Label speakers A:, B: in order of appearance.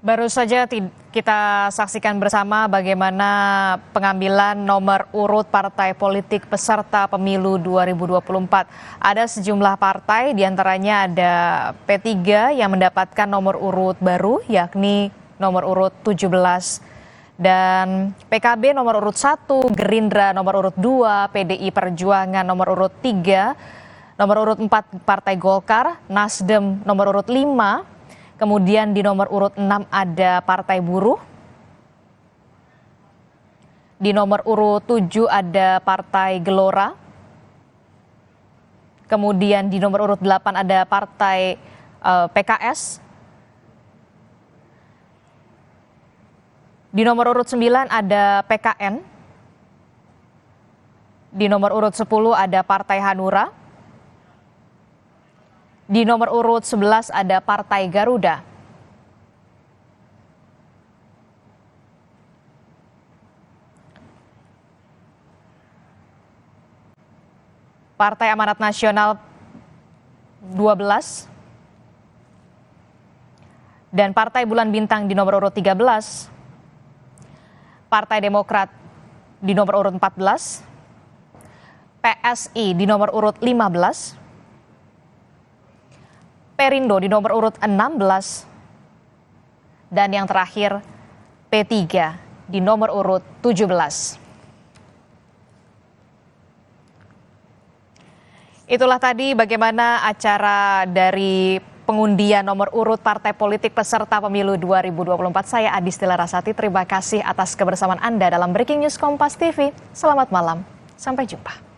A: Baru saja kita saksikan bersama bagaimana pengambilan nomor urut partai politik peserta pemilu 2024. Ada sejumlah partai, diantaranya ada P3 yang mendapatkan nomor urut baru, yakni nomor urut 17. Dan PKB nomor urut 1, Gerindra nomor urut 2, PDI Perjuangan nomor urut 3, nomor urut 4 Partai Golkar, Nasdem nomor urut 5, kemudian di nomor urut 6 ada Partai Buruh. Di nomor urut 7 ada Partai Gelora. Kemudian di nomor urut 8 ada Partai PKS. Di nomor urut 9 ada PKN. Di nomor urut 10 ada Partai Hanura. Di nomor urut 11 ada Partai Garuda. Partai Amanat Nasional 12. Dan Partai Bulan Bintang di nomor urut 13. Partai Demokrat di nomor urut 14. PSI di nomor urut 15. Perindo di nomor urut 16, dan yang terakhir P3 di nomor urut 17. Itulah tadi bagaimana acara dari pengundian nomor urut partai politik peserta pemilu 2024. Saya Adistila Rasati, terima kasih atas kebersamaan Anda dalam Breaking News Kompas TV. Selamat malam, sampai jumpa.